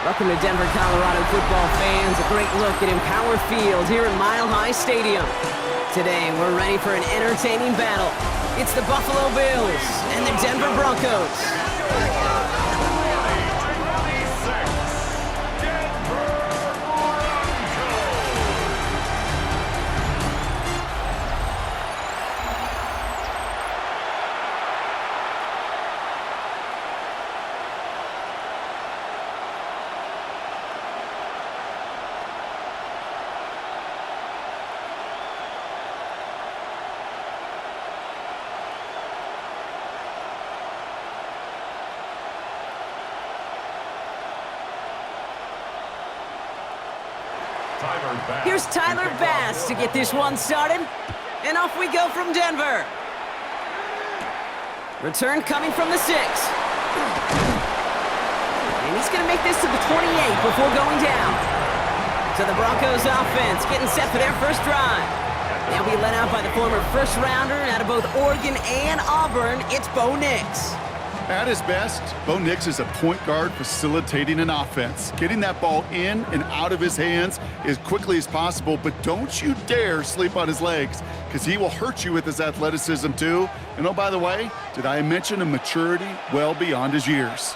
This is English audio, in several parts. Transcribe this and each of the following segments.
Welcome to Denver, Colorado football fans. A great look at Empower Field here at Mile High Stadium. Today, we're ready for an entertaining battle. It's the Buffalo Bills and the Denver Broncos. Here's Tyler Bass to get this one started. And off we go from Denver. Return coming from the 6. And he's going to make this to the 28 before going down. So the Broncos offense getting set for their first drive. They'll be led out by the former first-rounder out of both Oregon and Auburn. It's Bo Nix. At his best, Bo Nix is a point guard facilitating an offense, getting that ball in and out of his hands as quickly as possible, but don't you dare sleep on his legs, because he will hurt you with his athleticism too. And oh, by the way, did I mention a maturity well beyond his years?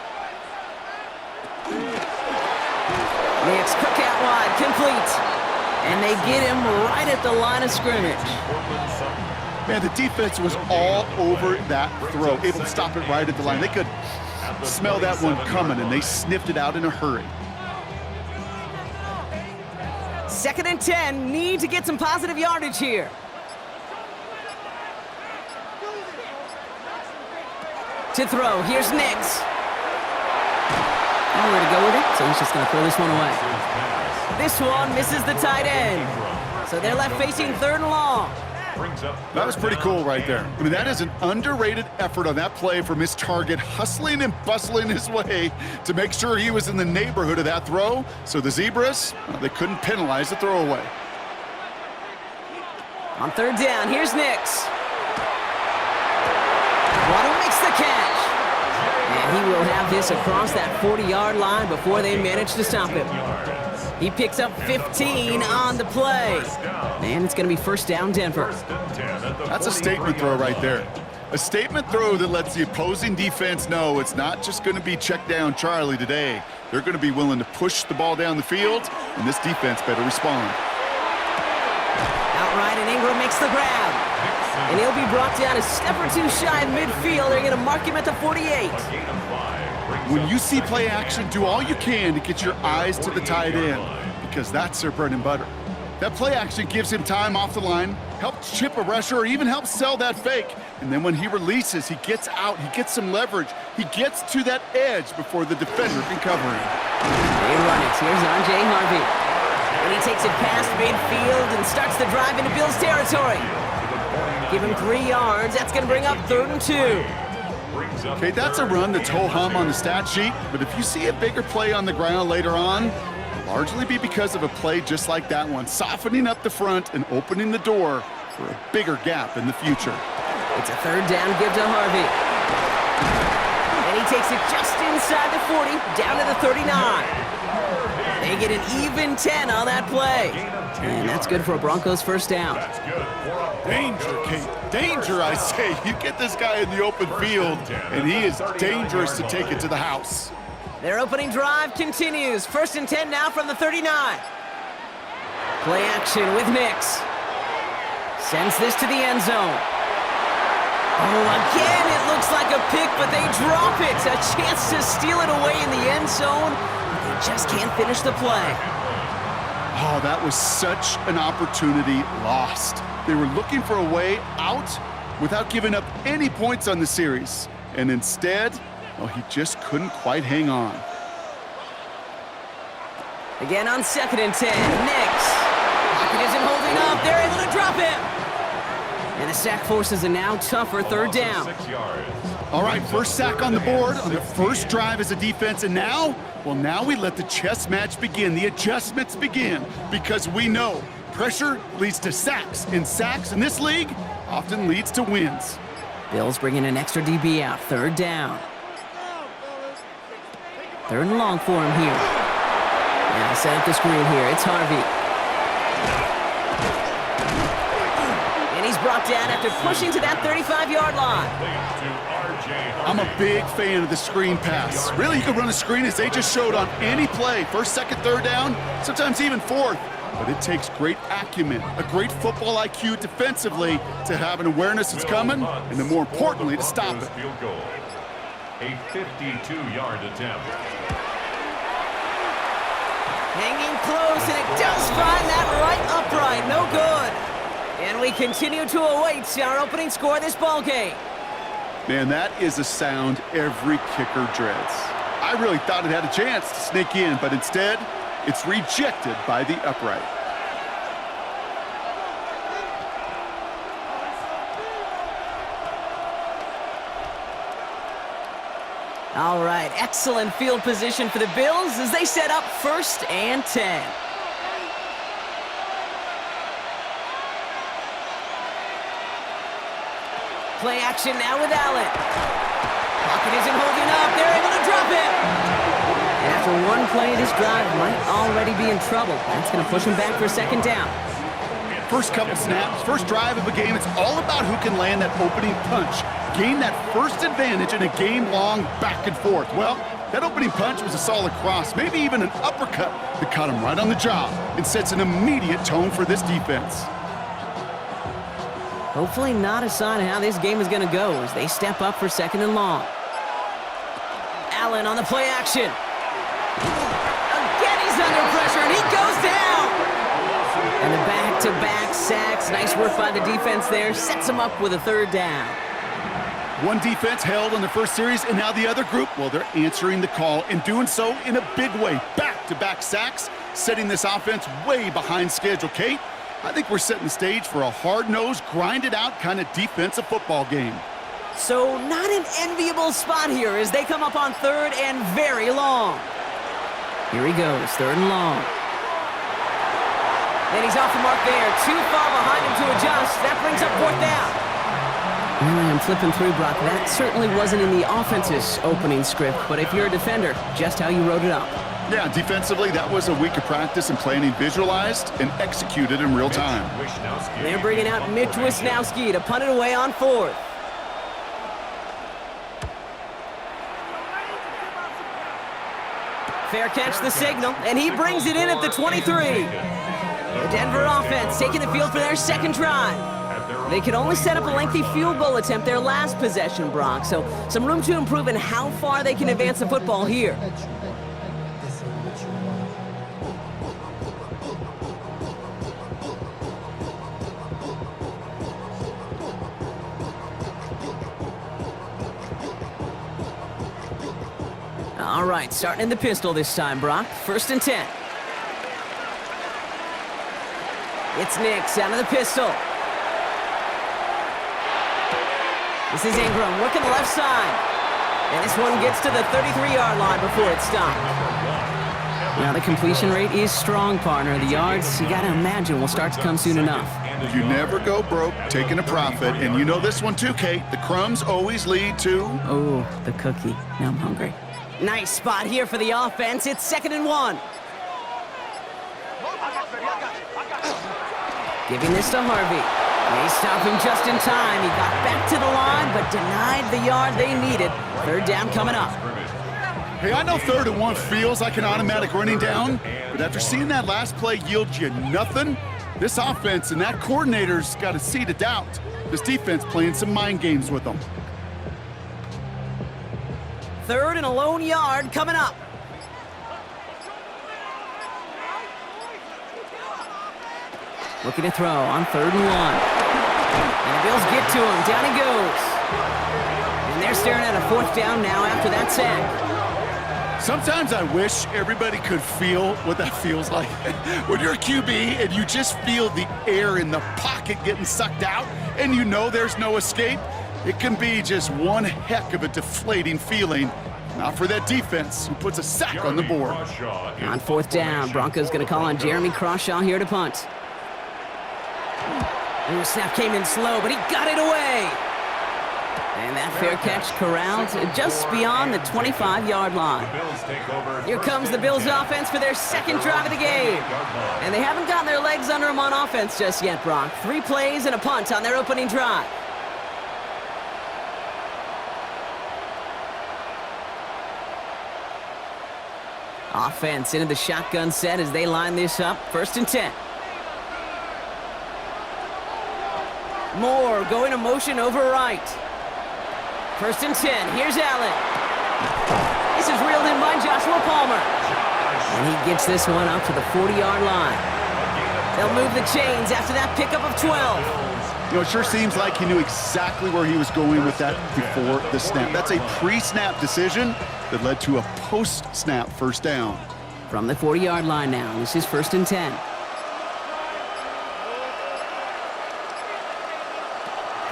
Nix, cook out wide, complete. And they get him right at the line of scrimmage. Man, the defense was all over that throw, able to stop it right at the line. They could smell that one coming, and they sniffed it out in a hurry. 2nd and 10, need to get some positive yardage here. To throw, here's Nix. Nowhere to go with it, so he's just going to throw this one away. This one misses the tight end. So they're left facing 3rd and long. That was pretty cool right there. I mean, that is an underrated effort on that play from his target, hustling and bustling his way to make sure he was in the neighborhood of that throw. So the Zebras, they couldn't penalize the throwaway. On 3rd down, here's Nix. Waddle makes the catch. And he will have this across that 40-yard line before they manage to stop him. He picks up 15 on the play. And it's going to be 1st down, Denver. That's a statement throw right there. A statement throw that lets the opposing defense know it's not just going to be check down Charlie today. They're going to be willing to push the ball down the field, and this defense better respond. Outright, and Ingram makes the grab. And he'll be brought down a step or two shy of midfield. They're going to mark him at the 48. When you see play action, do all you can to get your eyes to the tight end, because that's their bread and butter. That play action gives him time off the line, helps chip a rusher, or even helps sell that fake. And then when he releases, he gets out, he gets some leverage. He gets to that edge before the defender can cover him. They run it. Here's J. Harvey. And he takes it past midfield and starts the drive into Bills territory. Give him 3 yards. That's going to bring up 3rd and 2. Okay, that's a run that's ho-hum on the stat sheet, but if you see a bigger play on the ground later on, it'll largely be because of a play just like that one, softening up the front and opening the door for a bigger gap in the future. It's a 3rd down give to Harvey. And he takes it just inside the 40, down to the 39. They get an even 10 on that play. And that's good for a Broncos 1st down. Danger, Kate. Danger, I say. You get this guy in the open field, and he is dangerous to take it to the house. Their opening drive continues. 1st and 10 now from the 39. Play action with Nix. Sends this to the end zone. Oh, again, it looks like a pick, but they drop it. A chance to steal it away in the end zone. They just can't finish the play. Oh, that was such an opportunity lost. They were looking for a way out without giving up any points on the series. And instead, well, he just couldn't quite hang on. Again on 2nd and 10, Nix. Pocket isn't holding up. They're able to drop him. And the sack forces a now tougher 3rd down. All right, 1st sack on the board on the 1st drive as a defense, and now, well, now we let the chess match begin, the adjustments begin, because we know pressure leads to sacks, and sacks in this league often leads to wins. Bills bringing an extra DB out, 3rd down. 3rd and long for him here. Now set up the screen here. It's Harvey. And he's brought down after pushing to that 35-yard line. I'm a big fan of the screen pass. Really, you can run a screen as they just showed on any play. First, second, third down, sometimes even fourth. But it takes great acumen, a great football IQ defensively to have an awareness it's coming, and then more importantly, to stop it. A 52-yard attempt. Hanging close, and it does find that right upright. No good. And we continue to await our opening score of this ball game. Man, that is a sound every kicker dreads. I really thought it had a chance to sneak in, but instead, it's rejected by the upright. All right, excellent field position for the Bills as they set up 1st and 10. Play action now with Allen. Pocket isn't holding up. They're able to drop it. And after one play, this drive might already be in trouble. That's going to push him back for a 2nd down. First couple snaps, first drive of a game, it's all about who can land that opening punch. Gain that first advantage in a game-long back and forth. Well, that opening punch was a solid cross, maybe even an uppercut that caught him right on the job and sets an immediate tone for this defense. Hopefully not a sign of how this game is going to go as they step up for 2nd and long. Allen on the play action. Again, he's under pressure, and he goes down. And the back-to-back sacks. Nice work by the defense there. Sets him up with a 3rd down. One defense held on the first series, and now the other group, well, they're answering the call and doing so in a big way. Back-to-back sacks, setting this offense way behind schedule. Kate, I think we're setting the stage for a hard-nosed, grinded-out kind of defensive football game. So not an enviable spot here as they come up on 3rd and very long. Here he goes, 3rd and long. And he's off the mark there. Too far behind him to adjust. That brings up 4th down. Really, I'm flipping through, Brock. That certainly wasn't in the offense's opening script, but if you're a defender, just how you wrote it up. Yeah, defensively, that was a week of practice and planning visualized and executed in real time. They're bringing out Mitch Wisnowski to punt it away on 4th. Fair catch the signal, and he brings it in at the 23. The Denver offense taking the field for their 2nd drive. They could only set up a lengthy field goal attempt their last possession, Brock, so some room to improve in how far they can advance the football here. All right, starting in the pistol this time, Brock. 1st and 10. It's Nix out of the pistol. This is Ingram working the left side. And this one gets to the 33-yard line before it's stopped. Now the completion rate is strong, partner. The yards, you got to imagine, will start to come soon enough. You never go broke taking a profit, and you know this one too, Kate. The crumbs always lead to... Oh, the cookie. Now I'm hungry. Nice spot here for the offense. It's 2nd and 1. Giving this to Harvey. They stop him just in time. He got back to the line, but denied the yard they needed. 3rd down coming up. Hey, I know 3rd and 1 feels like an automatic running down, but after seeing that last play yield you nothing, this offense and that coordinator's got a seed of doubt. This defense playing some mind games with them. 3rd and a lone yard coming up. Looking to throw on 3rd and 1. And the Bills get to him. Down he goes. And they're staring at a 4th down now after that sack. Sometimes I wish everybody could feel what that feels like. When you're a QB and you just feel the air in the pocket getting sucked out and you know there's no escape, it can be just one heck of a deflating feeling. Not for that defense who puts a sack on the board. On 4th down, Broncos going to call on Jeremy Crawshaw here to punt. Ooh, snap came in slow, but he got it away. And that fair catch corralled just beyond the 25-yard line. Here comes the Bills offense for their second drive of the game. And they haven't gotten their legs under them on offense just yet, Brock. 3 plays and a punt on their opening drive. Offense into the shotgun set as they line this up. 1st and 10. Moore going to motion over right. 1st and 10. Here's Allen. This is reeled in by Joshua Palmer. And he gets this one up to the 40-yard line. They'll move the chains after that pickup of 12. You know, it sure seems like he knew exactly where he was going with that before the snap. That's a pre-snap decision that led to a post-snap first down. From the 40-yard line now, this is 1st and 10.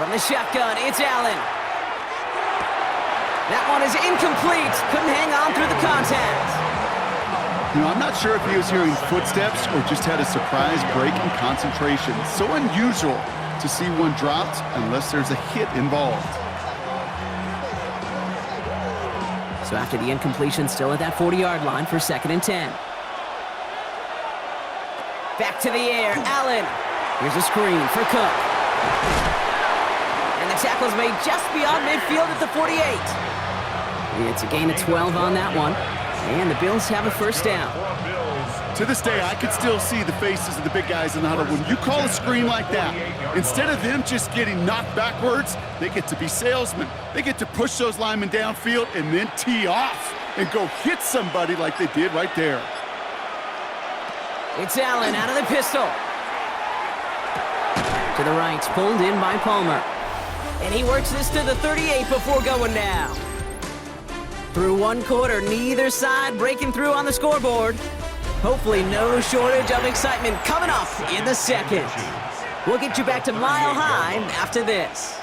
From the shotgun, it's Allen. That one is incomplete. Couldn't hang on through the contact. You know, I'm not sure if he was hearing footsteps or just had a surprise break in concentration. So unusual to see one dropped unless there's a hit involved. So after the incompletion, still at that 40-yard line for 2nd and 10. Back to the air, Allen. Here's a screen for Cook. And the tackle's made just beyond midfield at the 48. It's a gain of 12 on that one. And the Bills have a first down. To this day, I can still see the faces of the big guys in the huddle. When you call a screen like that, instead of them just getting knocked backwards, they get to be salesmen. They get to push those linemen downfield and then tee off and go hit somebody like they did right there. It's Allen out of the pistol. To the right, pulled in by Palmer. And he works this to the 38 before going down. Through one quarter, neither side breaking through on the scoreboard. Hopefully no shortage of excitement coming up in the second. We'll get you back to Mile High after this.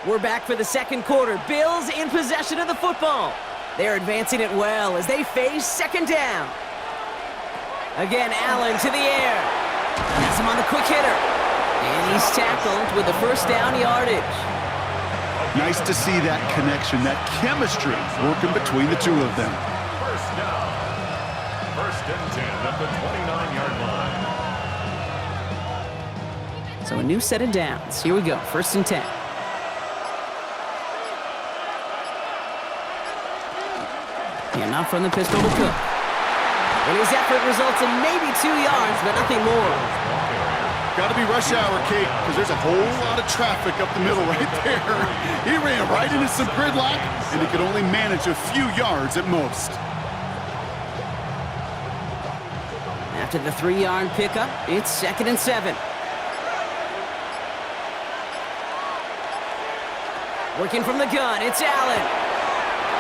We're back for the second quarter. Bills in possession of the football. They're advancing it well as they face 2nd down. Again, Allen to the air. Has him on the quick hitter. And he's tackled with the first down yardage. Nice to see that connection, that chemistry working between the two of them. First down. 1st and 10 at the 29-yard line. So a new set of downs. Here we go. 1st and 10. And up from the pistol to Cook. And his effort results in maybe 2 yards, but nothing more. Got to be rush hour, Kate, because there's a whole lot of traffic up the middle right there. He ran right into some gridlock, and he could only manage a few yards at most. After the 3-yard pickup, it's 2nd and 7. Working from the gun, it's Allen.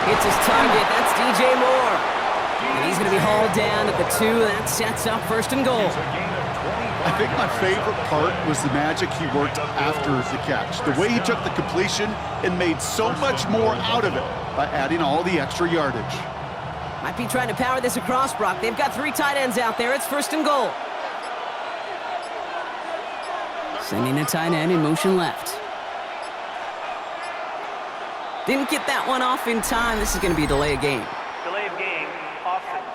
Hits his target, that's DJ Moore. And he's going to be hauled down at the 2. That sets up 1st and goal. I think my favorite part was the magic he worked after the catch. The way he took the completion and made so much more out of it by adding all the extra yardage. Might be trying to power this across, Brock. They've got 3 tight ends out there. It's 1st and goal. Sending a tight end in motion left. Didn't get that one off in time. This is going to be a delay of game. Delay of game, offense.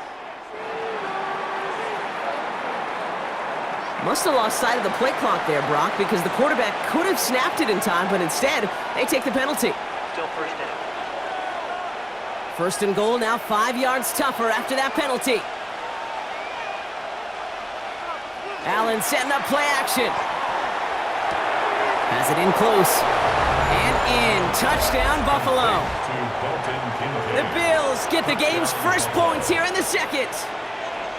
Must have lost sight of the play clock there, Brock, because the quarterback could have snapped it in time, but instead, they take the penalty. Still 1st down. 1st and goal, now 5 yards tougher after that penalty. Allen setting up play action. Has it in close. And in. Touchdown, Buffalo. The Bills get the game's first points here in the second.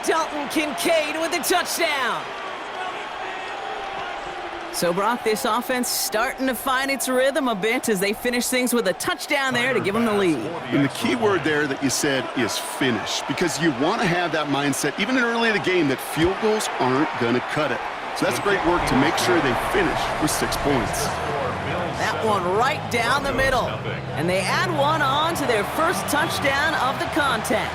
Dalton Kincaid with the touchdown. So, Brock, this offense starting to find its rhythm a bit as they finish things with a touchdown there to give them the lead. And the key word there that you said is finish, because you want to have that mindset, even early in the game, that field goals aren't going to cut it. So that's great work to make sure they finish with 6 points. That one right down the middle. And they add one on to their first touchdown of the contest.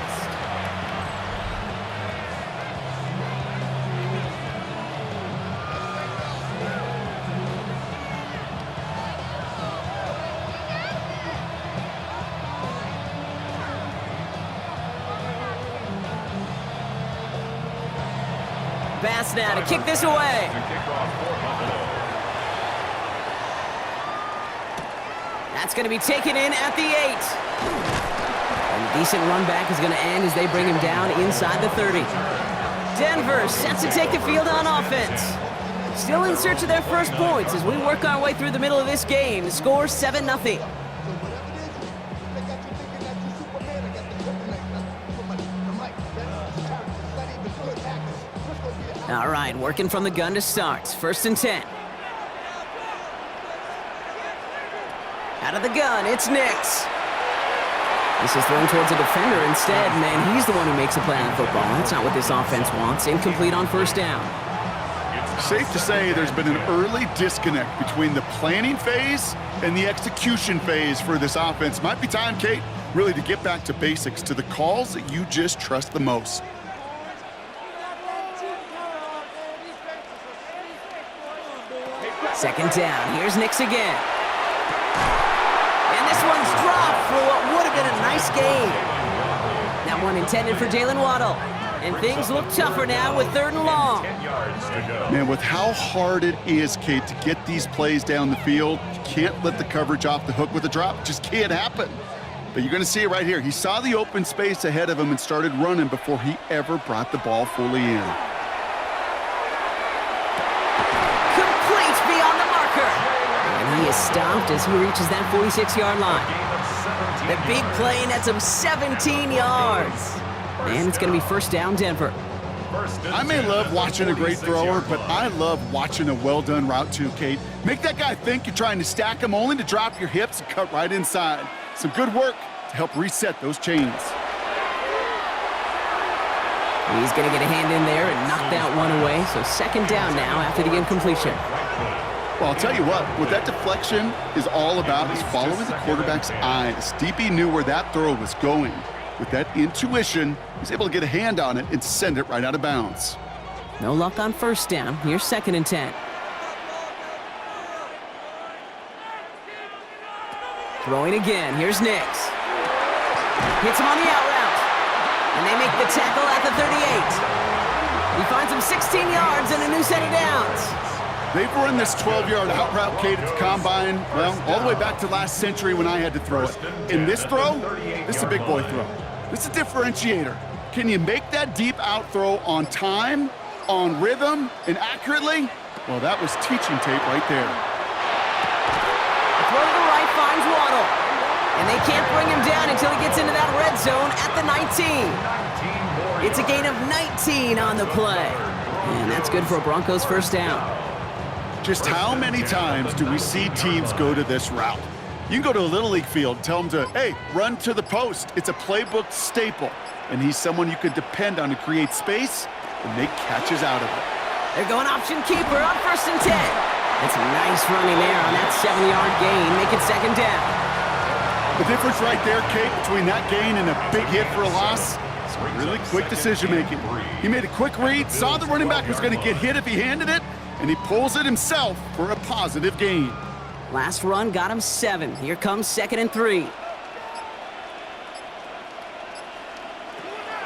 pass now to kick this away. That's going to be taken in at the 8. And a decent run back is going to end as they bring him down inside the 30. Denver set to take the field on offense. Still in search of their first points as we work our way through the middle of this game. The score 7-0. All right, working from the gun to start. 1st and 10. Out of the gun, it's Nix. This is thrown towards a defender instead, man. He's the one who makes a play on the football. That's not what this offense wants. Incomplete on 1st down. Safe to say there's been an early disconnect between the planning phase and the execution phase for this offense. Might be time, Kate, really to get back to basics, to the calls that you just trust the most. Second down. Here's Nix again. And this one's dropped for what would have been a nice game. That one intended for Jalen Waddle. And things look tougher now with 3rd and long. Man, with how hard it is, Kate, to get these plays down the field, you can't let the coverage off the hook with a drop. It just can't happen. But you're going to see it right here. He saw the open space ahead of him and started running before he ever brought the ball fully in. Complete beyond the marker. And he is stopped as he reaches that 46-yard line. The big play nets him 17 yards. And it's going to be 1st down, Denver. I may love watching a great thrower, but I love watching a well-done route too, Kate. Make that guy think you're trying to stack him only to drop your hips and cut right inside. Some good work to help reset those chains. He's going to get a hand in there and knock that one away. So 2nd down now after the incompletion. Well, I'll tell you what that deflection is all about is following the quarterback's eyes. DB knew where that throw was going. With that intuition, he's able to get a hand on it and send it right out of bounds. No luck on 1st down. Here's 2nd and 10. Throwing again. Here's Nix. Hits him on the out route. And they make the tackle at the 38. He finds him 16 yards and a new set of downs. They've run this 12-yard out route, Kate, at the combine, well, all the way back to last century when I had to throw it. In this throw, this is a big boy throw. This is a differentiator. Can you make that deep out throw on time, on rhythm, and accurately? Well, that was teaching tape right there. The throw to the right finds Waddle. And they can't bring him down until he gets into that red zone at the 19. It's a gain of 19 on the play. And that's good for a Broncos 1st down. Just how many times do we see teams go to this route? You can go to a Little League field, tell them to, hey, run to the post. It's a playbook staple. And he's someone you could depend on to create space and make catches out of it. They're going option keeper on 1st and 10. That's a nice running there on that 7-yard gain. Make it 2nd down. The difference right there, Kate, between that gain and a big hit for a loss is really quick decision-making. He made a quick read, saw the running back was going to get hit if he handed it, and he pulls it himself for a positive gain. Last run got him 7. Here comes 2nd and 3.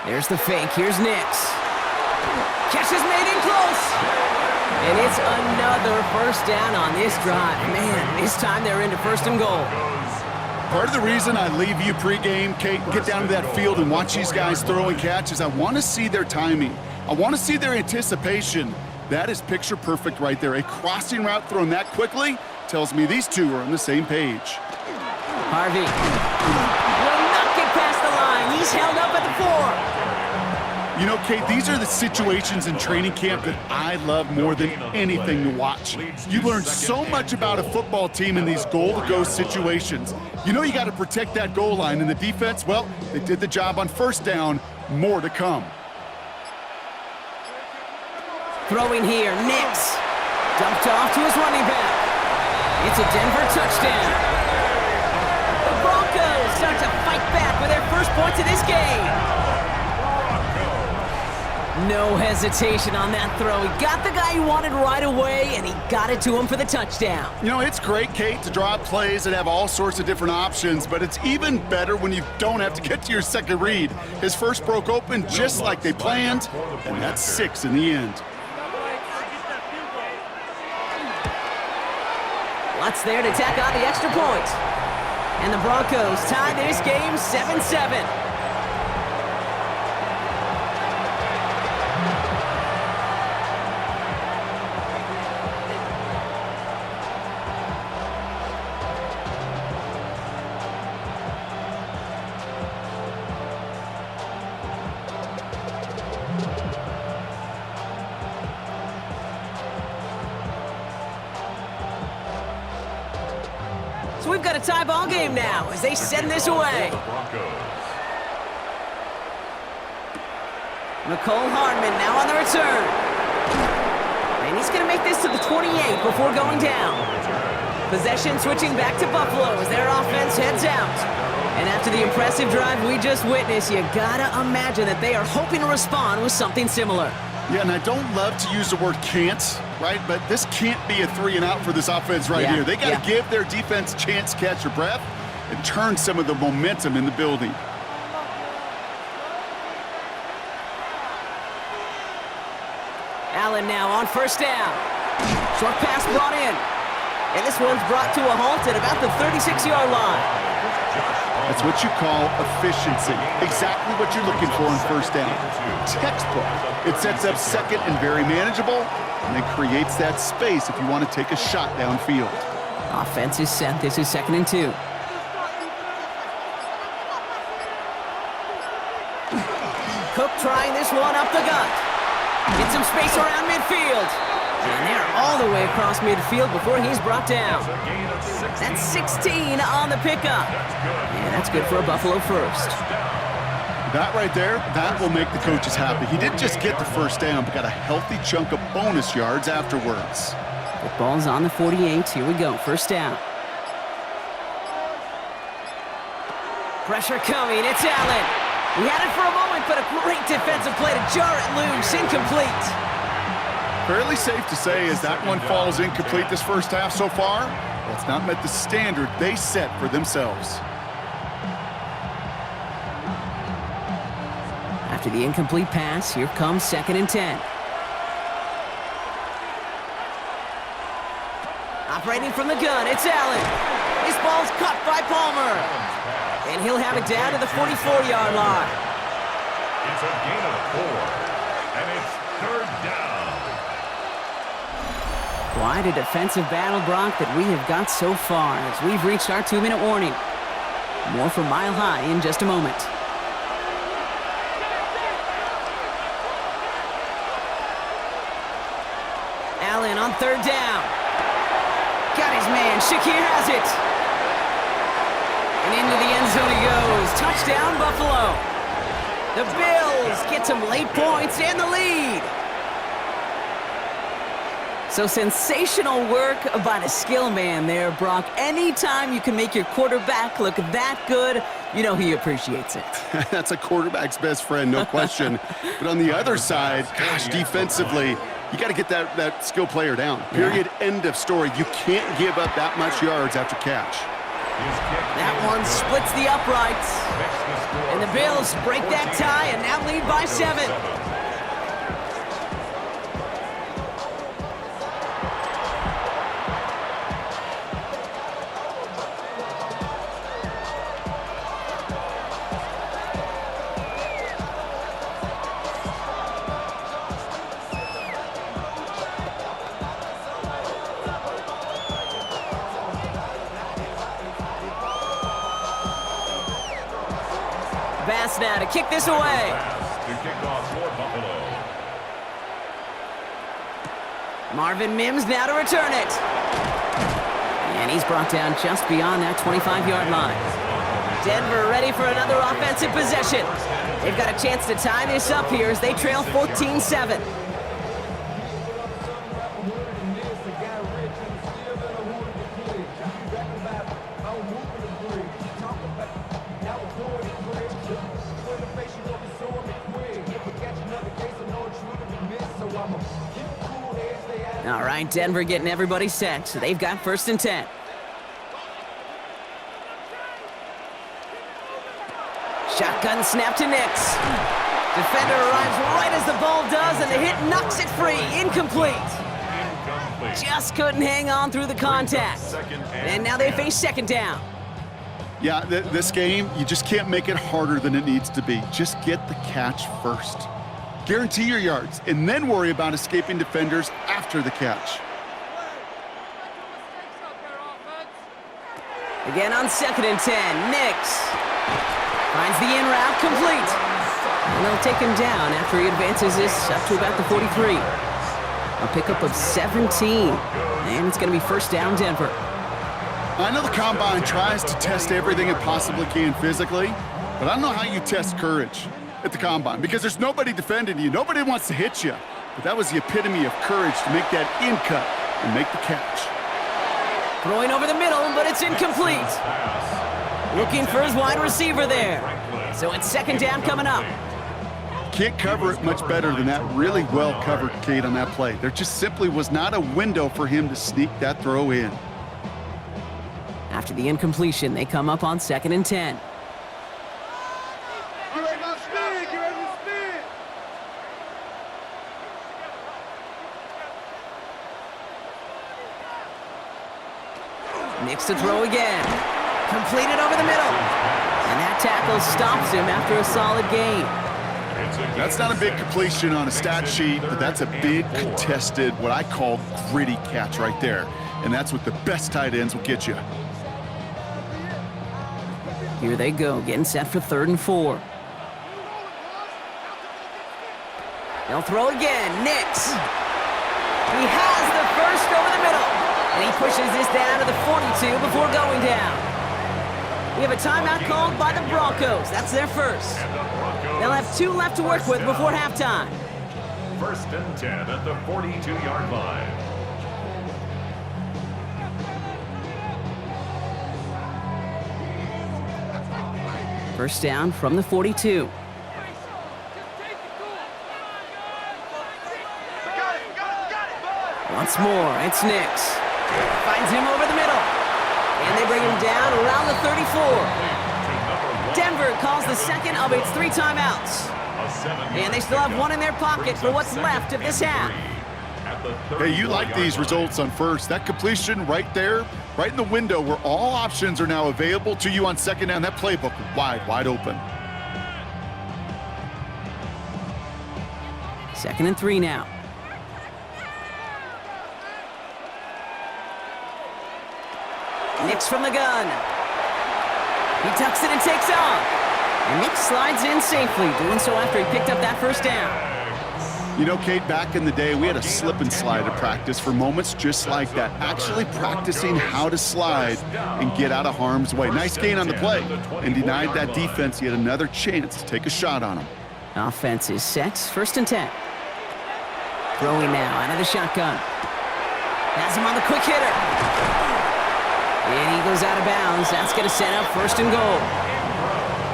There's the fake. Here's Nix. Catch is made in close. And it's another 1st down on this drive. Man, this time they're into 1st and goal. Part of the reason I leave you pregame, Kate, and get down to that field and watch these guys throw and catch is I want to see their timing. I want to see their anticipation. That is picture perfect right there. A crossing route thrown that quickly tells me these two are on the same page. Harvey will not get past the line. He's held up at the 4. You know, Kate, these are the situations in training camp that I love more than anything to watch. You learn so much about a football team in these goal-to-go situations. You know you got to protect that goal line, and the defense, well, they did the job on 1st down. More to come. Throwing here, Nix. Dumped off to his running back. It's a Denver touchdown. The Broncos start to fight back with their first points of this game. No hesitation on that throw. He got the guy he wanted right away, and he got it to him for the touchdown. You know, it's great, Kate, to draw up plays and have all sorts of different options, but it's even better when you don't have to get to your second read. His first broke open just like they planned, and that's 6 in the end. What's there to tack on the extra point? And the Broncos tie this game 7-7. So we've got a tie ball game now as they send this away. Nicole Hardman now on the return. And he's going to make this to the 28 before going down. Possession switching back to Buffalo as their offense heads out. And after the impressive drive we just witnessed, you gotta imagine that they are hoping to respond with something similar. Yeah, and I don't love to use the word can't, right? But this can't be a 3-and-out for this offense right here. They got to give their defense a chance to catch their breath and turn some of the momentum in the building. Allen now on first down. Short pass brought in. And this one's brought to a halt at about the 36-yard line. That's what you call efficiency. Exactly what you're looking for in first down. Textbook. It sets up second and very manageable, and then creates that space if you want to take a shot downfield. Offense is set. This is 2nd and 2. Cook trying this one up the gut. Get some space around midfield. And they're all the way across midfield before he's brought down. That's 16 on the pickup. Yeah, that's good for a Buffalo first. That right there, that will make the coaches happy. He didn't just get the first down, but got a healthy chunk of bonus yards afterwards. Football's on the 48. Here we go. First down. Pressure coming. It's Allen. He had it for a moment, but a great defensive play to jar it loose. Incomplete. Fairly safe to say as that one falls incomplete this first half so far, well, it's not met the standard they set for themselves. After the incomplete pass, here comes 2nd and 10. Operating from the gun, it's Allen. This ball's caught by Palmer. And he'll have it down to the 44-yard line. It's a gain of 4, and it's 3rd down. Quite a defensive battle, Brock, that we have got so far as we've reached our 2-minute warning. More from Mile High in just a moment. Allen on 3rd down. Got his man. Shakir has it. And into the end zone he goes. Touchdown, Buffalo. The Bills get some late points and the lead. So sensational work by the skill man there, Brock. Anytime you can make your quarterback look that good, you know he appreciates it. That's a quarterback's best friend, no question. But on the other side, gosh, defensively, you got to get that skill player down. Period. End of story. You can't give up that much yards after catch. That one splits the uprights. And the Bills break that tie and now lead by 7. Bass now to kick this away. To kick off for Buffalo. Marvin Mims now to return it. And he's brought down just beyond that 25-yard line. Denver ready for another offensive possession. They've got a chance to tie this up here as they trail 14-7. All right, Denver getting everybody set. So they've got 1st and 10. Shotgun snap to Nix. Defender arrives right as the ball does, and the hit knocks it free. Incomplete. just couldn't hang on through the contact. And now they face second down. Yeah, this game, you just can't make it harder than it needs to be. Just get the catch first. Guarantee your yards, and then worry about escaping defenders after the catch. Again on 2nd and 10, Nix finds the in route complete. And they'll take him down after he advances this up to about the 43. A pickup of 17, and it's going to be first down Denver. I know the Combine tries to test everything it possibly can physically, but I don't know how you test courage at the Combine because there's nobody defending you. Nobody wants to hit you. But that was the epitome of courage to make that in cut and make the catch. Throwing over the middle, but it's incomplete. Looking for his wide receiver there. So it's second down coming up. Can't cover it much better than that really well covered Kate on that play. There just simply was not a window for him to sneak that throw in. After the incompletion, they come up on 2nd and 10. Nix to throw again. Completed over the middle. And that tackle stops him after a solid gain. That's not a big completion on a stat sheet, but that's a big contested, what I call gritty catch right there. And that's what the best tight ends will get you. Here they go, getting set for 3rd and 4. They'll throw again. Nix. He has the first over the middle. And he pushes this down to the 42 before going down. We have a timeout called by the Broncos. That's their first. They'll have 2 left to work with before halftime. 1st and 10 at the 42-yard line. First down from the 42. Once more, it's Nix. Finds him over the middle. And they bring him down around the 34. Denver calls the second of its 3 timeouts. And they still have 1 in their pocket for what's left of this half. Hey, you like these results on first. That completion right there, right in the window where all options are now available to you on second down. That playbook wide open. 2nd and 3 now. Nix from the gun. He tucks it and takes off. And Nix slides in safely, doing so after he picked up that first down. You know, Kate, back in the day, we had a slip and slide at practice for moments just like that. Actually practicing how to slide and get out of harm's way. Nice gain on the play and denied that defense yet another chance to take a shot on him. Offense is set. 1st and 10. Throwing now out of the shotgun. Has him on the quick hitter. And he goes out of bounds. That's going to set up 1st and goal.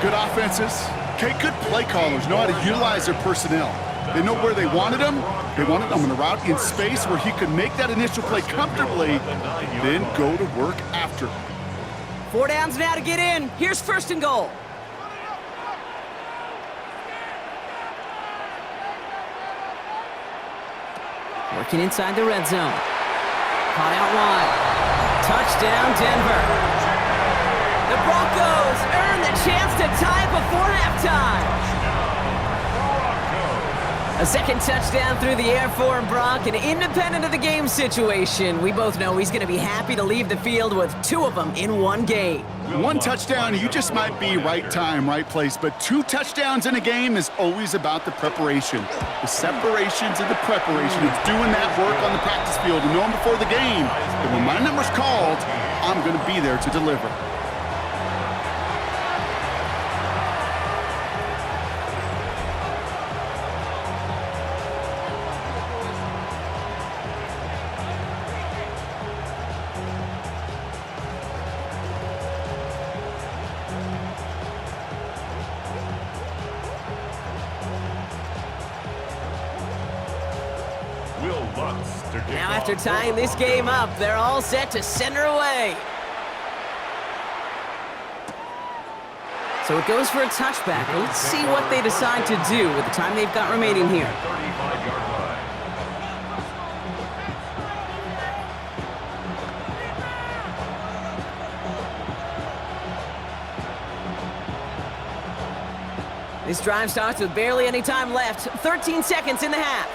Good offenses. Kate, good play callers know how to utilize their personnel. They know where they wanted him. They wanted him on a route in space where he could make that initial play comfortably, then go to work after. 4 downs now to get in. Here's 1st and goal. Working inside the red zone. Caught out wide. Touchdown, Denver. The Broncos earn the chance to tie before halftime. A second touchdown through the air for Brock, and independent of the game situation, we both know he's going to be happy to leave the field with 2 of them in 1 game. 1 touchdown, you just might be right time, right place, but 2 touchdowns in a game is always about the preparation. The separations and the preparation. It's doing that work on the practice field and knowing before the game that when my number's called, I'm going to be there to deliver. Now after tying this game up, they're all set to send her away. So it goes for a touchback. Let's see what they decide to do with the time they've got remaining here. This drive starts with barely any time left. 13 seconds in the half.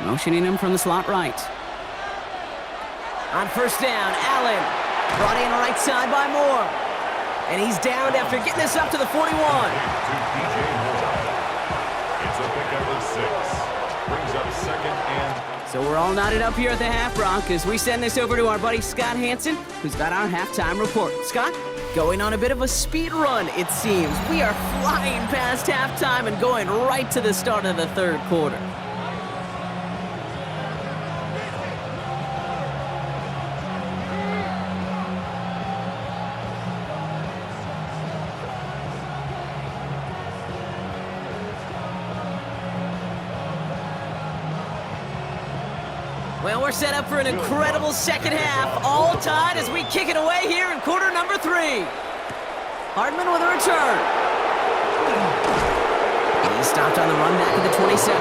Motioning him from the slot right. On first down, Allen. Brought in right side by Moore. And he's downed after getting this up to the 41. It's a pickup of 6. Brings up second and... So we're all knotted up here at the half, Brock, as we send this over to our buddy Scott Hansen, who's got our halftime report. Scott, going on a bit of a speed run, it seems. We are flying past halftime and going right to the start of the third quarter. Well, we're set up for an incredible second half, all tied as we kick it away here in quarter number 3. Hardman with a return. He's stopped on the run back at the 27.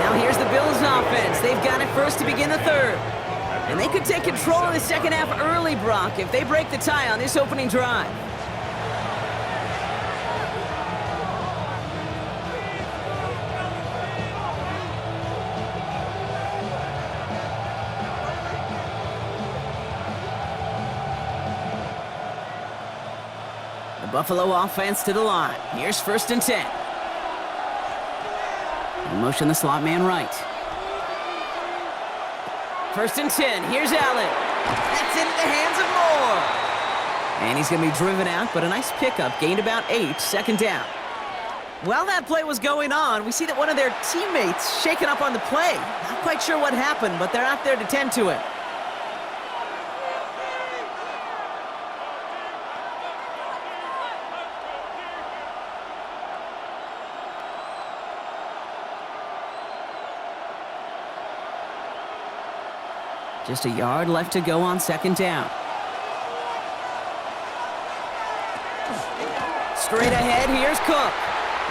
Now here's the Bills offense. They've got it first to begin the third. And they could take control of the second half early, Brock, if they break the tie on this opening drive. Buffalo offense to the line. Here's first and 10. In motion the slot man right. First and 10. Here's Allen. That's in the hands of Moore. And he's going to be driven out, but a nice pickup. Gained about 8. Second down. While that play was going on, we see that one of their teammates shaken up on the play. Not quite sure what happened, but they're out there to tend to it. Just a yard left to go on second down. Straight ahead, here's Cook.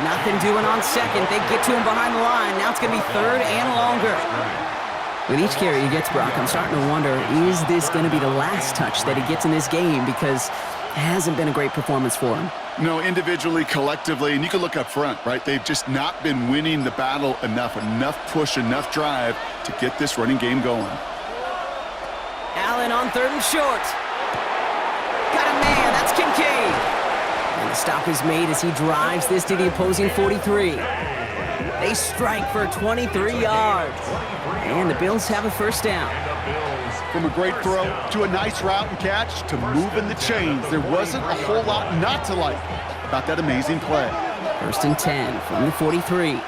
Nothing doing on second. They get to him behind the line. Now it's going to be third and longer. With each carry he gets, Brock, I'm starting to wonder, is this going to be the last touch that he gets in this game? Because it hasn't been a great performance for him. No, individually, collectively, and you can look up front, right? They've just not been winning the battle enough push, enough drive to get this running game going. Allen on third and short. Got a man, that's Kincaid. And the stop is made as he drives this to the opposing 43. They strike for 23 yards. And the Bills have a first down. From a great throw to a nice route and catch to moving the chains, there wasn't a whole lot not to like about that amazing play. First and 10 from the 43.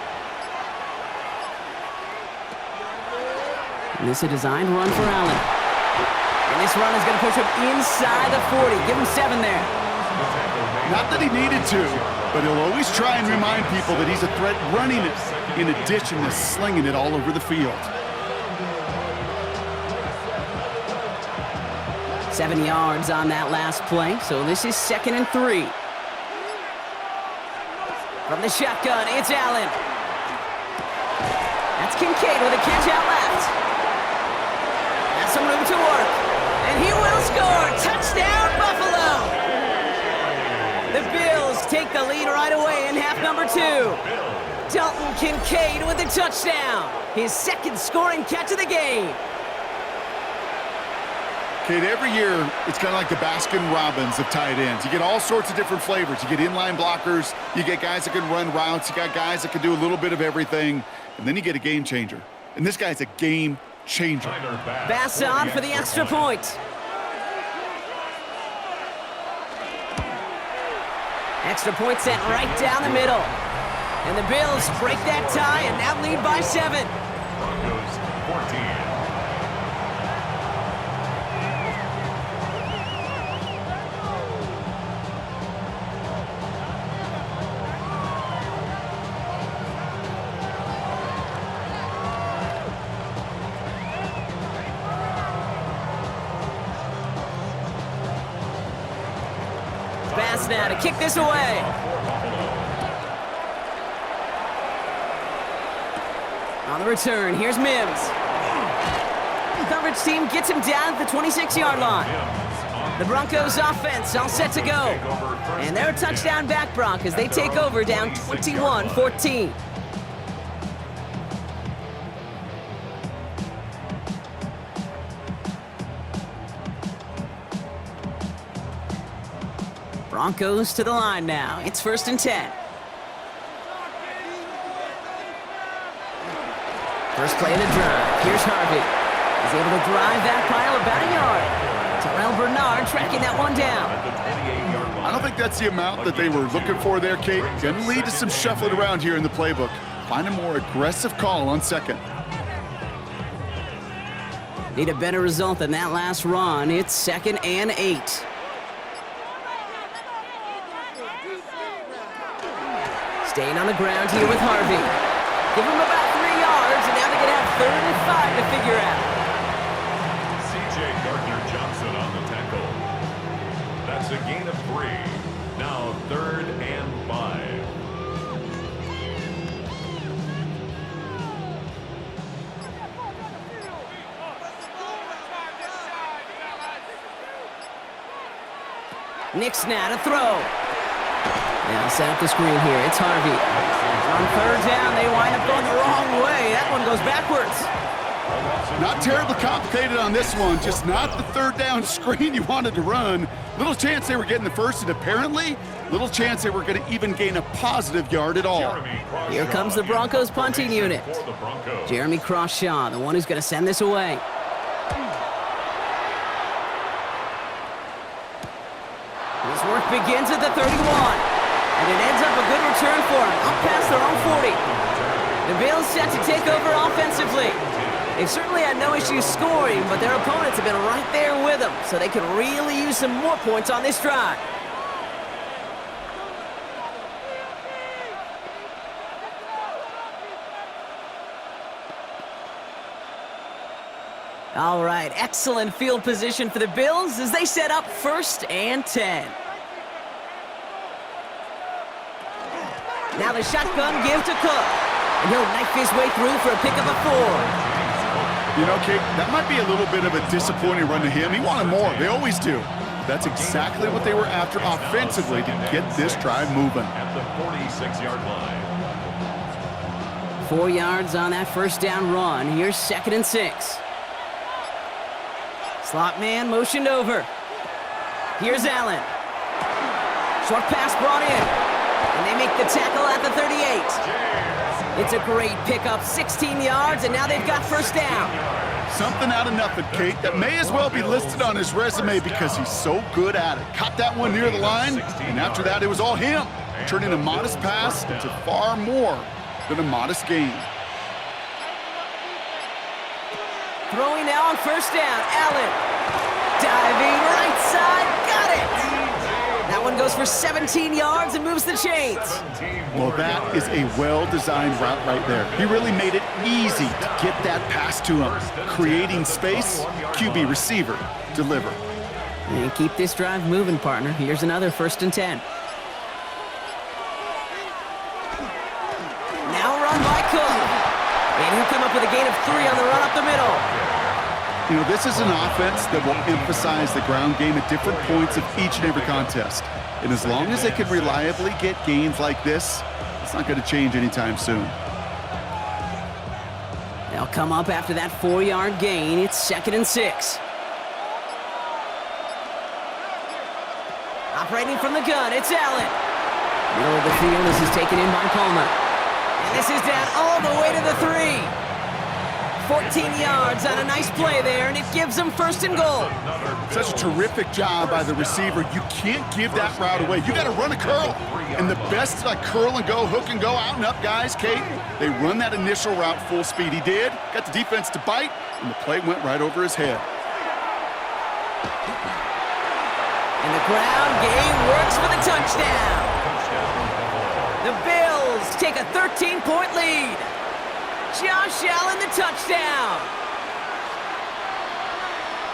And this is a designed run for Allen. And this run is going to push him inside the 40. Give him 7 there. Not that he needed to, but he'll always try and remind people that he's a threat running it, in addition to slinging it all over the field. 7 yards on that last play, so this is second and 3. From the shotgun, it's Allen. That's Kincaid with a catch out left. That's some room to work. And he will score. Touchdown, Buffalo! The Bills take the lead right away in half number 2. Dalton Kincaid with a touchdown. His second scoring catch of the game. Kate, every year, it's kind of like the Baskin-Robbins of tight ends. You get all sorts of different flavors. You get inline blockers. You get guys that can run routes. You got guys that can do a little bit of everything. And then you get a game changer. And this guy's a game changer. Bass on for the extra point. Extra point sent right down the middle. And the Bills break that tie and now lead by 7. Broncos 14. Bass now to kick this away. On the return, here's Mims. The coverage team gets him down at the 26-yard line. The Broncos offense all set to go. And they're a touchdown back, Broncos. They take over down 21-14. Broncos to the line now. It's 1st and 10. First play of the drive. Here's Harvey. He's able to drive that pile about a yard. Terrell Bernard tracking that one down. I don't think that's the amount that they were looking for there, Kate. Going to lead to some shuffling around here in the playbook. Find a more aggressive call on second. Need a better result than that last run. It's 2nd and 8. Staying on the ground here with Harvey. Give him about 3 yards, and now they're going to have 3rd and 5 to figure out. C.J. Gardner-Johnson on the tackle. That's a gain of 3. Now 3rd and 5. Nick's now to throw. Now set up the screen here. It's Harvey. On 3rd down, they wind up going the wrong way. That one goes backwards. Not terribly complicated on this one. Just not the 3rd down screen you wanted to run. Little chance they were getting the first, and apparently little chance they were going to even gain a positive yard at all. Here comes the Broncos punting unit. Jeremy Crawshaw, the one who's going to send this away. His work begins at the 31. And it ends up a good return for him, up past their own 40. The Bills set to take over offensively. They've certainly had no issues scoring, but their opponents have been right there with them, so they could really use some more points on this drive. All right, excellent field position for the Bills as they set up 1st and 10. Now the shotgun give to Cook. And he'll knife his way through for a pick of a 4. You know, Kate, that might be a little bit of a disappointing run to him. He wanted more. They always do. That's exactly what they were after offensively to get this drive moving. At the 46-yard line. 4 yards on that 1st down run. Here's 2nd and 6. Slot man motioned over. Here's Allen. Short pass brought in. And they make the tackle at the 38. It's a great pickup, 16 yards, and now they've got 1st down. Something out of nothing, Kate, that may as well be listed on his resume because he's so good at it. Caught that one near the line, and after that, it was all him, turning a modest pass into far more than a modest gain. Throwing now on 1st down, Allen. Diving right side, got it! That one goes for 17 yards and moves the chains. Well, that is a well-designed route right there. He really made it easy to get that pass to him. Creating space, QB receiver, deliver. And keep this drive moving, partner. Here's another 1st and 10. Now run by Cook. And he'll come up with a gain of 3 on the run up the middle. You know, this is an offense that will emphasize the ground game at different points of each and every contest. And as long as they can reliably get gains like this, it's not going to change anytime soon. They'll come up after that 4-yard gain. It's 2nd and 6. Operating from the gun, it's Allen. Middle of the field, this is taken in by Palmer. And this is down all the way to the 3. 14 yards on a nice play there, and it gives them 1st and goal. Such a terrific job by the receiver. You can't give that route away. You got to run a curl. And the best like curl and go, hook and go, out and up guys, Kate, they run that initial route full speed. He did, got the defense to bite, and the play went right over his head. And the ground game works for the touchdown. The Bills take a 13-point lead. Josh Allen, the touchdown.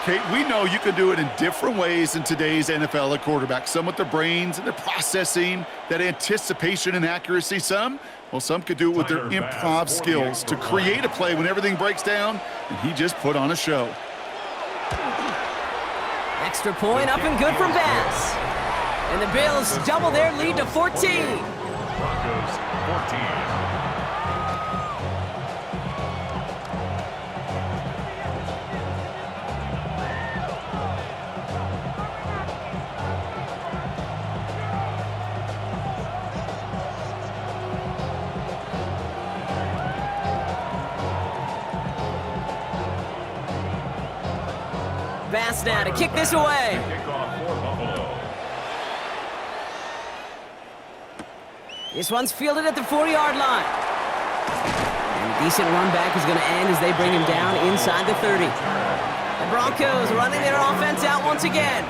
Kate, we know you can do it in different ways in today's NFL at quarterback. Some with their brains and their processing, that anticipation and accuracy. Some could do it with their improv skills to create a play when everything breaks down, and he just put on a show. Extra point up and good from Bass. And the Bills double their lead to 14. Broncos 14. Bass now to kick this away. Kickoff for Buffalo. This one's fielded at the 40-yard line. And a decent run back is going to end as they bring him down inside the 30. The Broncos running their offense out once again.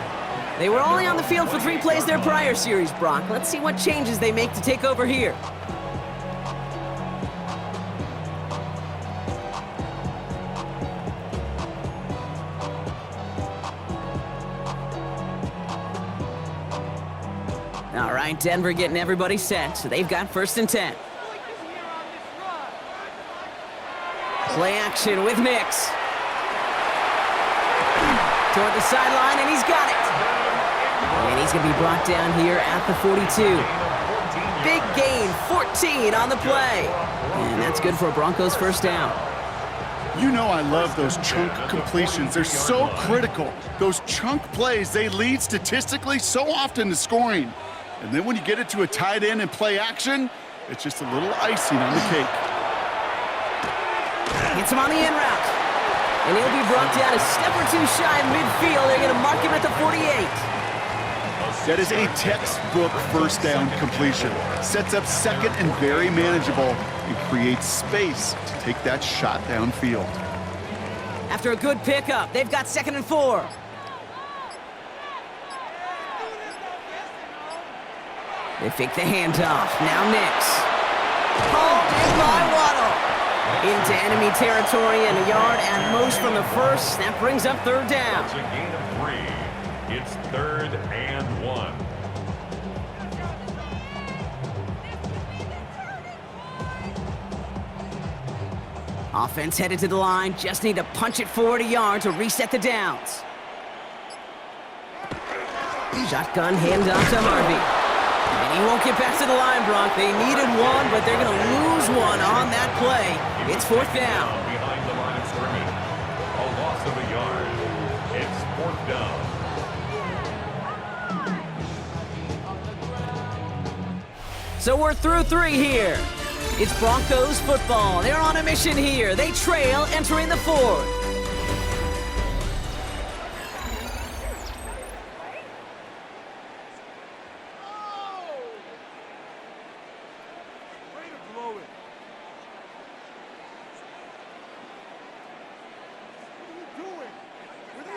They were only on the field for 3 plays their prior series, Brock. Let's see what changes they make to take over here. All right, Denver getting everybody set, so they've got 1st and 10. Play action with Mix. Toward the sideline, and he's got it. And he's going to be brought down here at the 42. Big gain, 14 on the play. And that's good for a Broncos 1st down. You know I love those chunk completions. They're so critical. Those chunk plays, they lead statistically so often to scoring. And then when you get it to a tight end and play action, it's just a little icing on the cake. Gets him on the in route. And he'll be brought down a step or 2 shy of midfield. They're going to mark him at the 48. That is a textbook 1st down completion. Sets up 2nd and very manageable and creates space to take that shot downfield. After a good pickup, they've got 2nd and 4. They fake the handoff. Now Nix. Called in by Waddle. Into enemy territory and a yard at most from the 1st. That brings up 3rd down. It's a gain of 3. It's 3rd and 1. Offense headed to the line. Just need to punch it forward a yard to reset the downs. Shotgun handoff to Harvey. And he won't get back to the line, Brock. They needed 1, but they're going to lose 1 on that play. It's 4th down. Behind the line of scrimmage. A loss of a yard. It's 4th down. So we're through 3 here. It's Broncos football. They're on a mission here. They trail entering the 4th.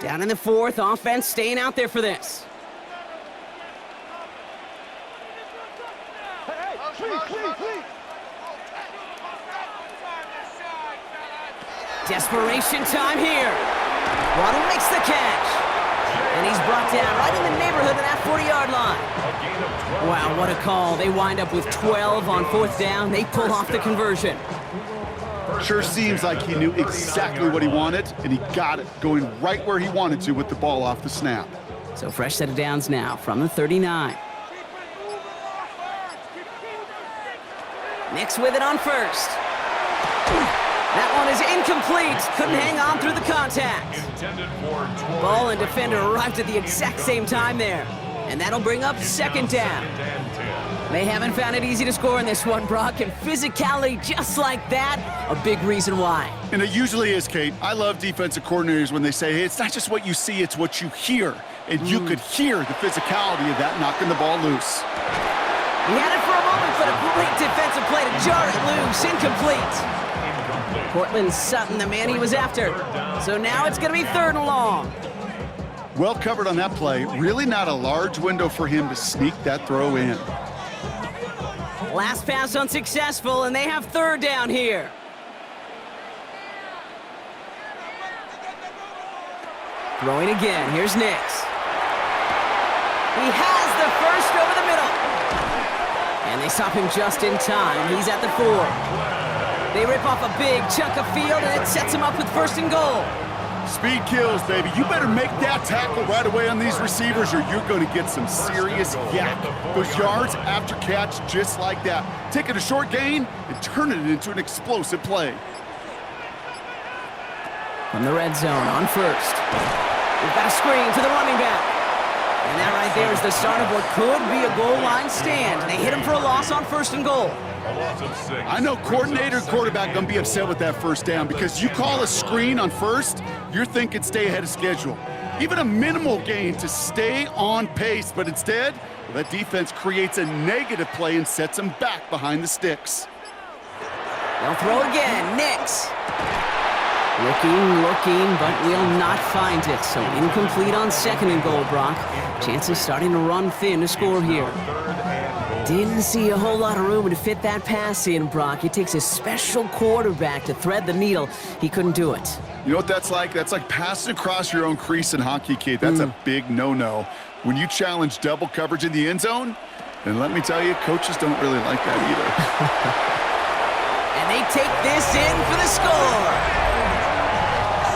Down in the 4th, offense staying out there for this. Desperation time here. Waddle makes the catch. And he's brought down right in the neighborhood of that 40-yard line. Wow, what a call. They wind up with 12 on 4th down. They pull off the conversion. Sure seems like he knew exactly what he wanted, and he got it, going right where he wanted to with the ball off the snap. So fresh set of downs now from the 39. Nix with it on 1st. That one is incomplete. Couldn't hang on through the contact. Ball and defender arrived at the exact same time there. And that'll bring up 2nd down. They haven't found it easy to score in this one, Brock, and physicality just like that, a big reason why. And it usually is, Kate. I love defensive coordinators when they say, hey, it's not just what you see, it's what you hear. And you could hear the physicality of that knocking the ball loose. He had it for a moment, but a great defensive play to jar it loose. Incomplete. Cortland Sutton, the man he was after. So now it's going to be 3rd and long. Well covered on that play. Really not a large window for him to sneak that throw in. Last pass unsuccessful, and they have 3rd down here. Throwing again. Here's Nix. He has the 1st over the middle. And they stop him just in time. He's at the 4. They rip off a big chunk of field, and it sets him up with 1st and goal. Speed kills, baby. You better make that tackle right away on these receivers or you're going to get some serious yak. Those yards after catch just like that. Taking a short gain and turning it into an explosive play. From the red zone on first. We've got a screen to the running back. And that right there is the start of what could be a goal line stand. They hit him for a loss on 1st and goal. A loss of 6. I know coordinator and quarterback going to be upset with that first down because you call a screen on first, you're thinking stay ahead of schedule. Even a minimal gain to stay on pace, but instead, that defense creates a negative play and sets them back behind the sticks. They'll throw again. Nix. Looking, but will not find it. So incomplete on 2nd and goal, Brock. Chances starting to run thin to score here. Didn't see a whole lot of room to fit that pass in, Brock. It takes a special quarterback to thread the needle. He couldn't do it. You know what that's like? That's like passing across your own crease in hockey, kid. That's a big no-no. When you challenge double coverage in the end zone, and let me tell you, coaches don't really like that either. And they take this in for the score.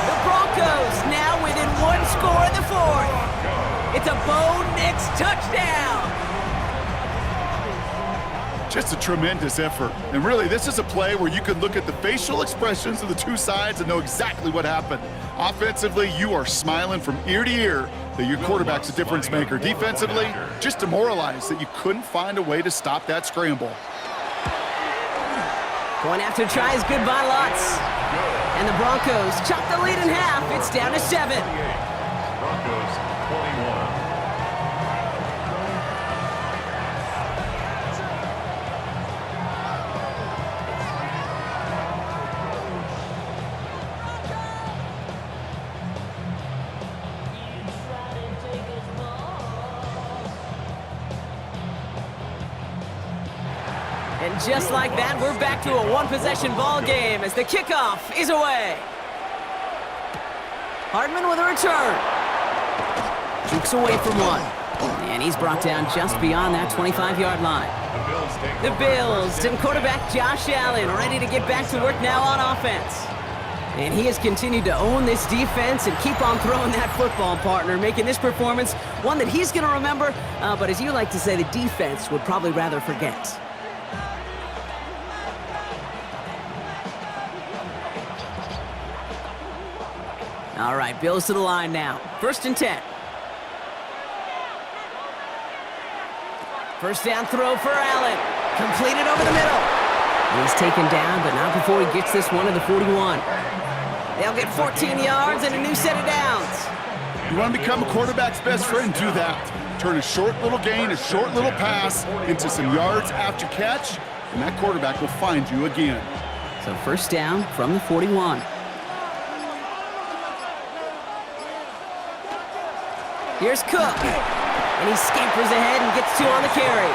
The Broncos now within 1 score in the 4th. It's a Bo Nix touchdown. Just a tremendous effort. And really, this is a play where you can look at the facial expressions of the two sides and know exactly what happened. Offensively, you are smiling from ear to ear that your quarterback's a difference maker. Defensively, just demoralized that you couldn't find a way to stop that scramble. Going after tries good by lots. And the Broncos chop the lead in half. It's down to 7. Broncos 21. And just like that, we're back to a one-possession ball game as the kickoff is away. Hardman with a return. Jukes away from one. And he's brought down just beyond that 25-yard line. The Bills and quarterback Josh Allen ready to get back to work now on offense. And he has continued to own this defense and keep on throwing that football, partner, making this performance one that he's going to remember, but as you like to say, the defense would probably rather forget. All right, Bills to the line now. 1st and 10. First down throw for Allen. Completed over the middle. He's taken down, but not before he gets this one to the 41. They'll get 14 yards and a new set of downs. You want to become a quarterback's best friend? Do that. Turn a short little gain, a short little pass into some yards after catch, and that quarterback will find you again. So first down from the 41. Here's Cook, and he scampers ahead and gets 2 on the carry.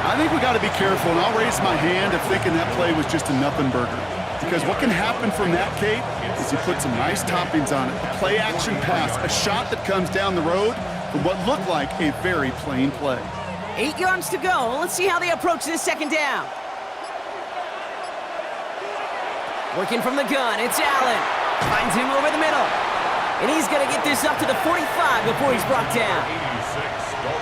I think we got to be careful, and I'll raise my hand of thinking that play was just a nothing burger. Because what can happen from that, Kate, is you put some nice toppings on it. A play-action pass, a shot that comes down the road from what looked like a very plain play. 8 yards to go. Let's see how they approach this 2nd down. Working from the gun, it's Allen. Finds him over the middle. And he's going to get this up to the 45 before he's brought down.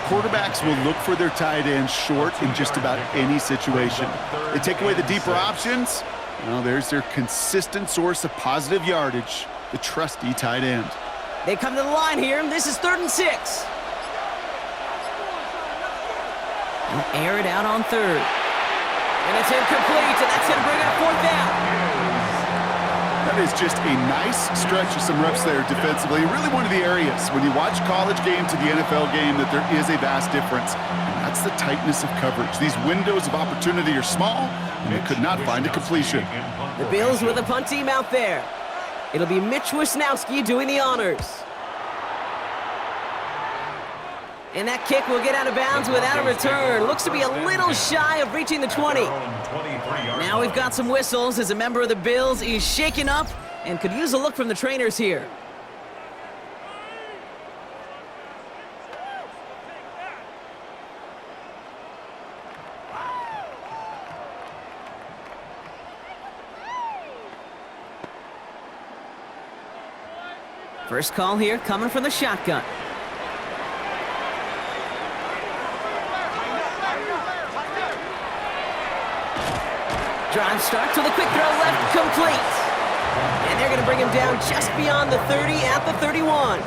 Quarterbacks will look for their tight end short in just about any situation. They take away the deeper options. Well, there's their consistent source of positive yardage, the trusty tight end. They come to the line here, and this is 3rd and 6. They'll air it out on 3rd. And it's incomplete, and that's going to bring up 4th down. That is just a nice stretch of some reps there defensively. Really one of the areas when you watch college game to the NFL game that there is a vast difference. And that's the tightness of coverage. These windows of opportunity are small, and they could not find a completion. The Bills with a punt team out there. It'll be Mitch Wisnowski doing the honors. And that kick will get out of bounds without a return. Looks to be a little shy of reaching the 20. Now we've got some whistles as a member of the Bills is shaken up and could use a look from the trainers here. First call here coming from the shotgun. Drive start to the quick throw left, complete. And they're going to bring him down just beyond the 30 at the 31.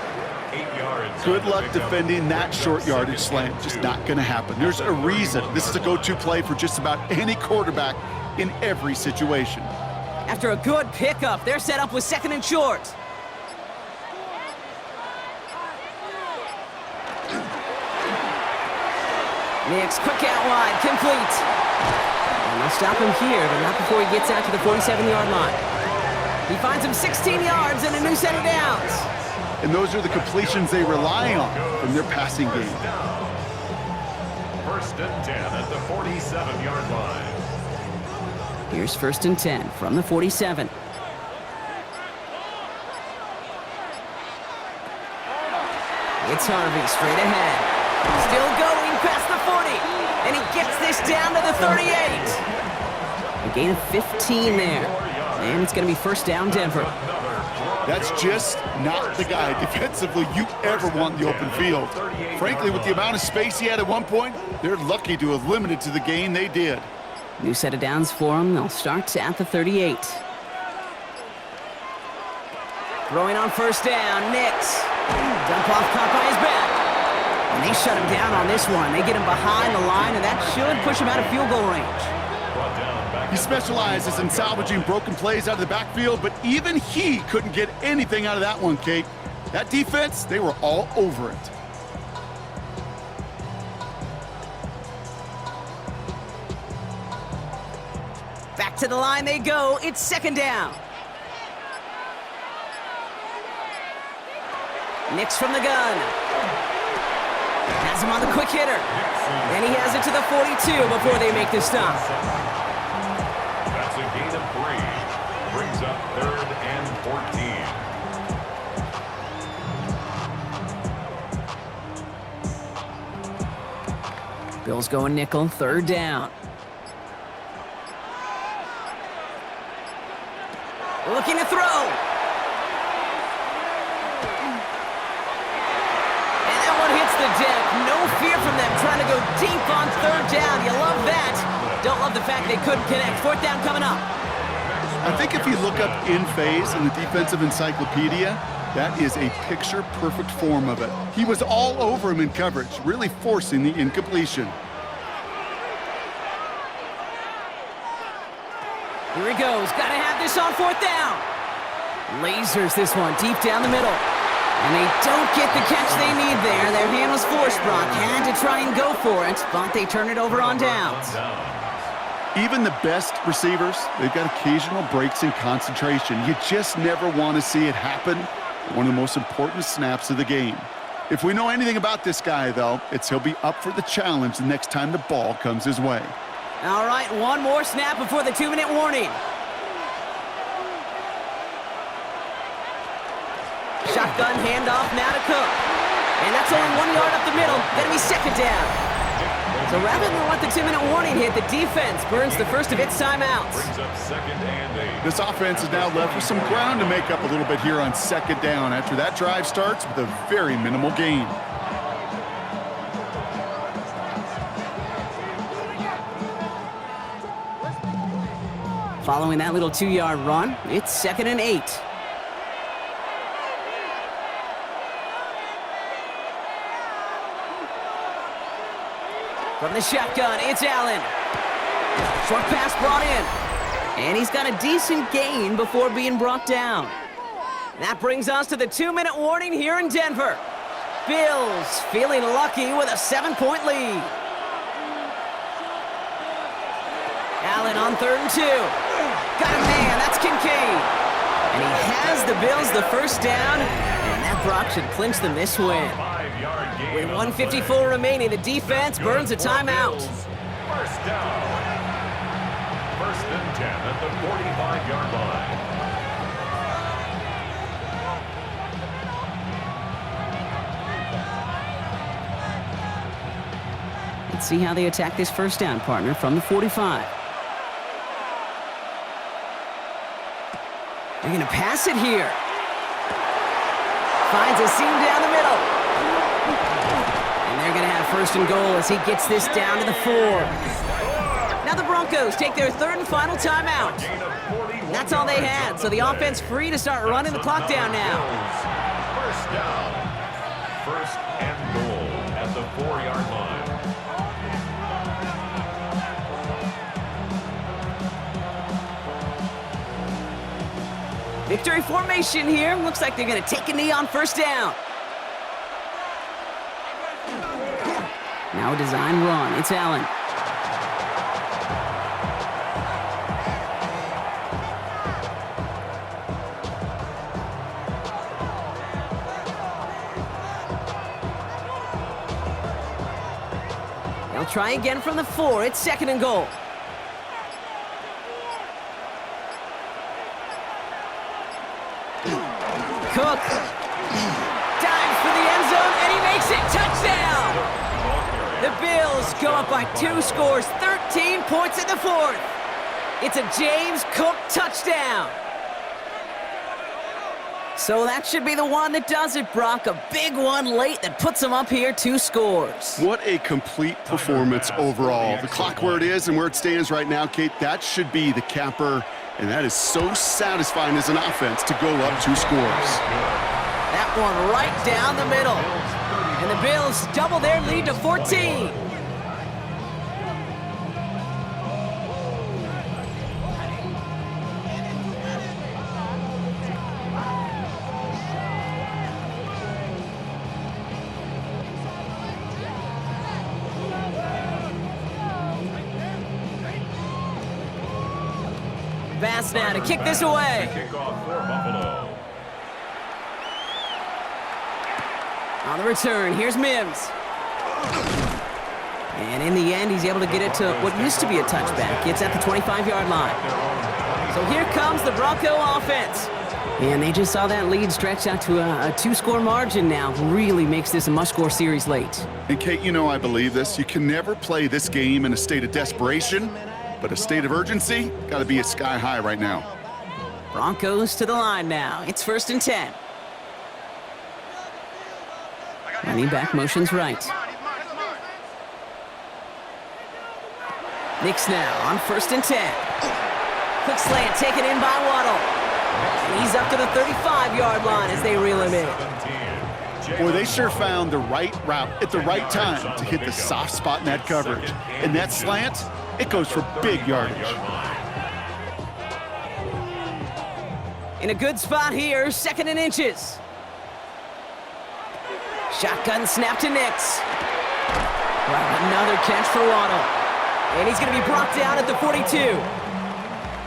8 yards. Good luck defending that short yardage slant. Just not going to happen. There's a reason this is a go-to play for just about any quarterback in every situation. After a good pickup, they're set up with second and short. Nix, quick out wide, complete. And they'll stop him here, but not before he gets out to the 47-yard line. He finds him 16 yards and a new set of downs. And those are the completions they rely on from their passing game. First and 10 at the 47-yard line. Here's first and 10 from the 47. It's Harvey straight ahead. Still going past the 40. And he gets this down to the 38. A gain of 15 there. And it's going to be first down, Denver. That's just not the guy defensively you ever want in the open field. Frankly, with the amount of space he had at one point, they're lucky to have limited to the gain they did. New set of downs for him. They'll start at the 38. Throwing on first down, Nix. Dump off caught by his back. And they shut him down on this one. They get him behind the line, and that should push him out of field goal range. He specializes in salvaging broken plays out of the backfield, but even he couldn't get anything out of that one, Kate. That defense, they were all over it. Back to the line they go. It's second down. Nix from the gun. Has him on the quick hitter. And he has it to the 42 before they make the stop. That's a gain of 3. Brings up third and 14. Bills going nickel, third down. Looking to throw. And that one hits the deck. No fear from them trying to go deep on third down. You love that. Don't love the fact they couldn't connect. Fourth down coming up. I think if you look up in phase in the defensive encyclopedia, that is a picture-perfect form of it. He was all over him in coverage, really forcing the incompletion. Here he goes. Got to have this on fourth down. Lasers this one deep down the middle. And they don't get the catch they need there. Their hand was forced, Brock. Had to try and go for it, but they turn it over on downs. Even the best receivers, they've got occasional breaks in concentration. You just never want to see it happen. One of the most important snaps of the game. If we know anything about this guy, though, it's he'll be up for the challenge the next time the ball comes his way. All right, one more snap before the 2-minute warning. Shotgun handoff now to Cook. And that's only 1 yard up the middle. That'll be second down. So rather than let the 2-minute warning hit, the defense burns the first of its timeouts. Brings up second and 8. This offense is now left with some ground to make up a little bit here on second down after that drive starts with a very minimal gain. Following that little 2-yard run, it's second and 8. From the shotgun, it's Allen. Short pass brought in. And he's got a decent gain before being brought down. That brings us to the 2-minute warning here in Denver. Bills feeling lucky with a 7-point lead. Allen on 3rd and 2. Got a man, that's Kincaid. And he has the Bills the first down, and that Brock should clinch them this win. With 1:54 remaining, the defense burns a timeout. First down. First and 10 at the 45-yard line. Let's see how they attack this first down, partner, from the 45. They're going to pass it here. Finds a seam down the middle. And they're going to have first and goal as he gets this down to the 4. Now the Broncos take their third and final timeout. That's all they had, so the offense free to start running the clock down now. First down. First and goal at the 4-yard line. Victory formation here. Looks like they're going to take a knee on first down. Now a design run. It's Allen. They'll try again from the 4. It's second and goal. Cook dives for the end zone, and he makes it. Touchdown! The Bills go up by 2 scores, 13 points in the 4th. It's a James Cook touchdown. So that should be the one that does it, Brock. A big one late that puts them up here 2 scores. What a complete performance overall. The clock where it is and where it stands right now, Kate, that should be the capper. And that is so satisfying as an offense to go up 2 scores. That one right down the middle. And the Bills double their lead to 14. Bass now to kick this away. Kickoff for Buffalo. On the return, here's Mims. And in the end, he's able to get it to what used to be a touchback. It's at the 25-yard line. So here comes the Bronco offense. And they just saw that lead stretch out to a 2-score margin now. Really makes this a must-score series late. And Kate, you know I believe this. You can never play this game in a state of desperation, but a state of urgency got to be at sky high right now. Broncos to the line now. It's first and 10. Running back motions right. Nix now on first and 10. Quick slant taken in by Waddle. And he's up to the 35-yard line as they reel him in. Boy, they sure found the right route at the right time to hit the soft spot in that coverage. And that slant, it goes for big yardage. In a good spot here, second and inches. Shotgun snap to Nix. Wow, another catch for Waddle. And he's going to be brought down at the 42.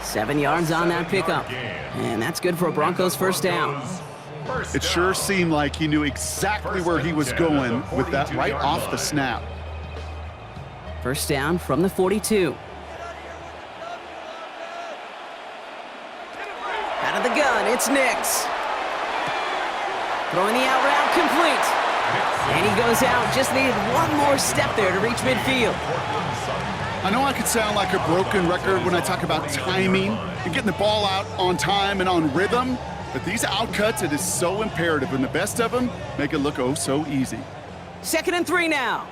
7 yards on that pickup. And that's good for a Broncos first down. It sure seemed like he knew exactly where he was going with that right off the snap. First down from the 42. Out of the gun, it's Nix. Throwing the out route complete. And he goes out, just needed one more step there to reach midfield. I know I could sound like a broken record when I talk about timing and getting the ball out on time and on rhythm, but these outcuts, it is so imperative, and the best of them make it look oh so easy. Second and 3 now.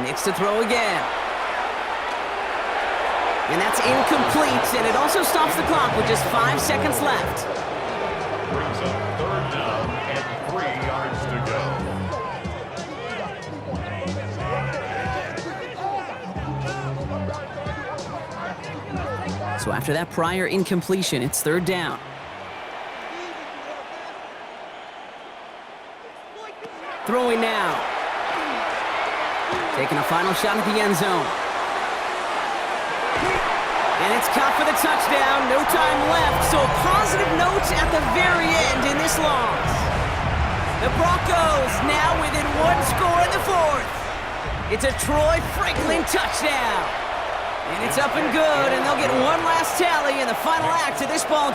Nix to throw again. And that's incomplete, and it also stops the clock with just 5 seconds left. Brings up third down and 3 yards to go. So after that prior incompletion, it's third down. Throwing now. Taking a final shot at the end zone. And it's caught for the touchdown. No time left. So a positive note at the very end in this loss. The Broncos now within 1 score in the 4th. It's a Troy Franklin touchdown. And it's up and good, and they'll get one last tally in the final act of this ball.